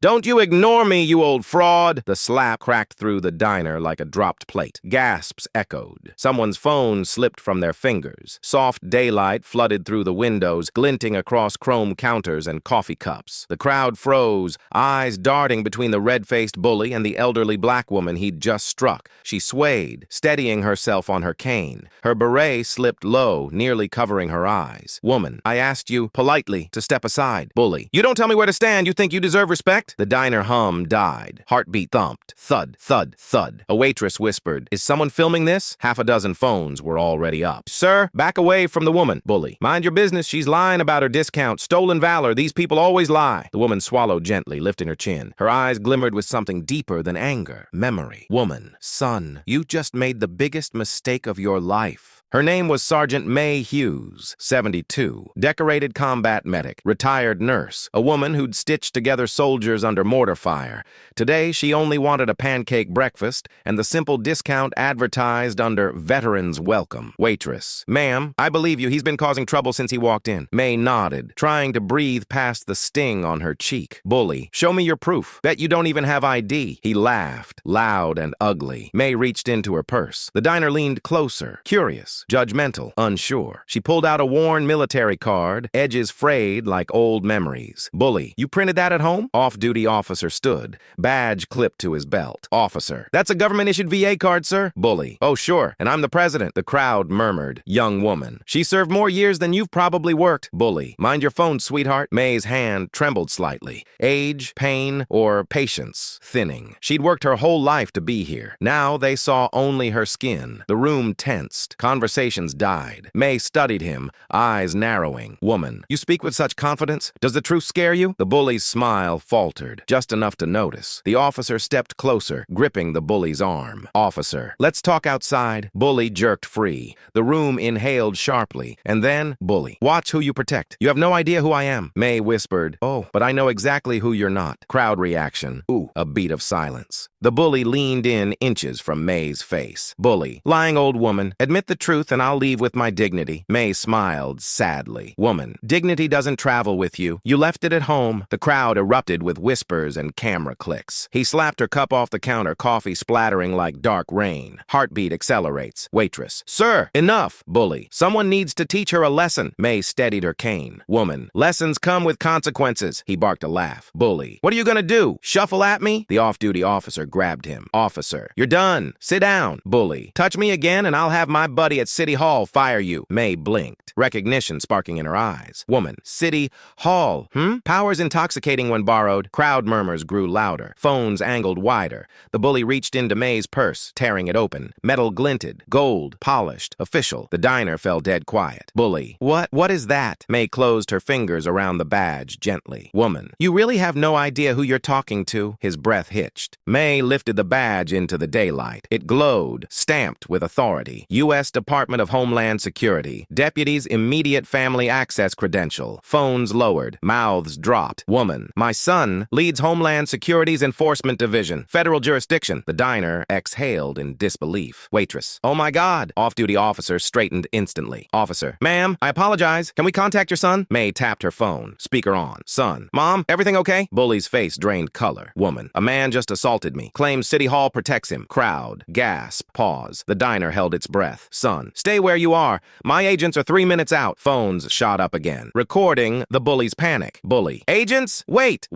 Don't you ignore me, you old fraud! The slap cracked through the diner like a dropped plate. Gasps echoed. Someone's phone slipped from their fingers. Soft daylight flooded through the windows, glinting across chrome counters and coffee cups. The crowd froze, eyes darting between the red-faced bully and the elderly black woman he'd just struck. She swayed, steadying herself on her cane. Her beret slipped low, nearly covering her eyes. Woman, I asked you, politely, to step aside. Bully, you don't tell me where to stand. You think you deserve respect? The diner hum died. Heartbeat thumped. Thud, thud, thud. A waitress whispered, is someone filming this? Half a dozen phones were already up. Sir, back away from the woman. Bully, mind your business. She's lying about her discount. Stolen valor. These people always lie. The woman swallowed gently, lifting her chin. Her eyes glimmered with something deeper than anger. Memory. Woman, son, you just made the biggest mistake of your life. Her name was Sergeant May Hughes, 72, decorated combat medic, retired nurse, a woman who'd stitched together soldiers under mortar fire. Today, she only wanted a pancake breakfast and the simple discount advertised under Veterans Welcome. Waitress, ma'am, I believe you. He's been causing trouble since he walked in. May nodded, trying to breathe past the sting on her cheek. Bully, show me your proof. Bet you don't even have ID. He laughed, loud and ugly. May reached into her purse. The diner leaned closer, curious. Judgmental, unsure. She pulled out a worn military card, edges frayed like old memories. Bully, you printed that at home? Off-duty officer stood, badge clipped to his belt. Officer, that's a government-issued VA card, sir. Bully, oh sure, and I'm the president. The crowd murmured. Young woman, she served more years than you've probably worked. Bully, mind your phone, sweetheart. May's hand trembled slightly. Age, pain, or patience thinning. She'd worked her whole life to be here. Now they saw only her skin. The room tensed. Conversations died. May studied him, eyes narrowing. Woman, you speak with such confidence. Does the truth scare you? The bully's smile faltered, just enough to notice. The officer stepped closer, gripping the bully's arm. Officer, let's talk outside. Bully jerked free. The room inhaled sharply. And then, bully, watch who you protect. You have no idea who I am. May whispered, oh, but I know exactly who you're not. Crowd reaction. Ooh, a beat of silence. The bully leaned in inches from May's face. Bully, lying old woman, admit the truth and I'll leave with my dignity. May smiled sadly. Woman, dignity doesn't travel with you. You left it at home. The crowd erupted with whispers and camera clicks. He slapped her cup off the counter, coffee splattering like dark rain. Heartbeat accelerates. Waitress, sir, enough. Bully, someone needs to teach her a lesson. May steadied her cane. Woman, lessons come with consequences. He barked a laugh. Bully, what are you gonna do? Shuffle at me? The off-duty officer grabbed him. Officer, you're done. Sit down. Bully, touch me again and I'll have my buddy at City Hall fire you. May blinked, recognition sparking in her eyes. Woman, City Hall, Power's intoxicating when borrowed. Crowd murmurs grew louder. Phones angled wider. The bully reached into May's purse, tearing it open. Metal glinted, gold, polished, official. The diner fell dead quiet. Bully, what is that? May closed her fingers around the badge gently. Woman, you really have no idea who you're talking to? His breath hitched. May lifted the badge into the daylight. It glowed, stamped with authority. U.S. Department of Homeland Security. Deputy's immediate family access credential. Phones lowered. Mouths dropped. Woman, my son leads Homeland Security's Enforcement Division. Federal jurisdiction. The diner exhaled in disbelief. Waitress, oh my God. Off-duty officer straightened instantly. Officer, ma'am, I apologize. Can we contact your son? May tapped her phone. Speaker on. Son, Mom, everything okay? Bully's face drained color. Woman, a man just assaulted me. Claims City Hall protects him. Crowd. Gasp. Pause. The diner held its breath. Son, stay where you are. My agents are 3 minutes out. Phones shot up again. Recording the bully's panic. Bully. Agents? Wait.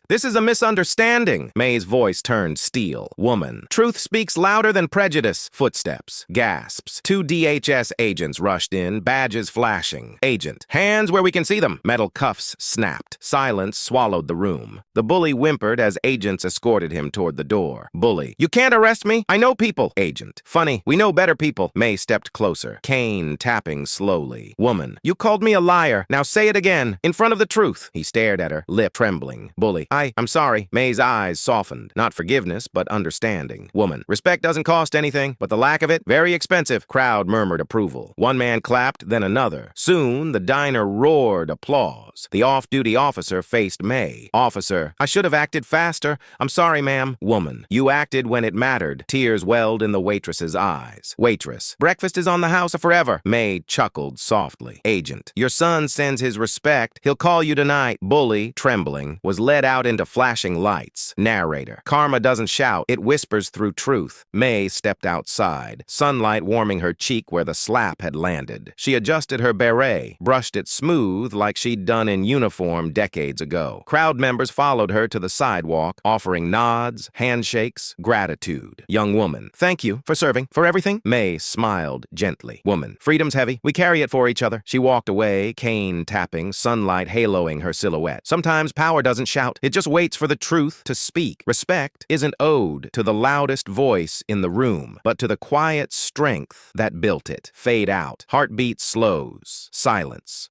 This is a misunderstanding. May's voice turned steel. Woman. Truth speaks louder than prejudice. Footsteps. Gasps. 2 DHS agents rushed in, badges flashing. Agent. Hands where we can see them. Metal cuffs snapped. Silence swallowed the room. The bully whimpered as agents escorted him toward the door. Bully. You can't arrest me. I know people. Agent. Funny. We know better people. May stepped closer. Cane tapping slowly. Woman. You called me a liar. Now say it again. In front of the truth. He stared at her, lip trembling. Bully. I'm sorry. May's eyes softened. Not forgiveness, but understanding. Woman. Respect doesn't cost anything, but the lack of it, very expensive. Crowd murmured approval. One man clapped, then another. Soon, the diner roared applause. The off-duty officer faced May. Officer. I should have acted faster. I'm sorry, ma'am. Woman. You acted when it mattered. Tears welled in the waitress's eyes. Waitress. Breakfast is leases on the house forever. May chuckled softly. Agent, your son sends his respect. He'll call you tonight. Bully, trembling, was led out into flashing lights. Narrator, karma doesn't shout, it whispers through truth. May stepped outside, sunlight warming her cheek where the slap had landed. She adjusted her beret, brushed it smooth like she'd done in uniform decades ago. Crowd members followed her to the sidewalk, offering nods, handshakes, gratitude. Young woman, thank you for serving, for everything. May smiled gently. Woman, freedom's heavy. We carry it for each other. She walked away, cane tapping, sunlight haloing her silhouette. Sometimes power doesn't shout. It just waits for the truth to speak. Respect isn't owed to the loudest voice in the room, but to the quiet strength that built it. Fade out. Heartbeat slows. Silence.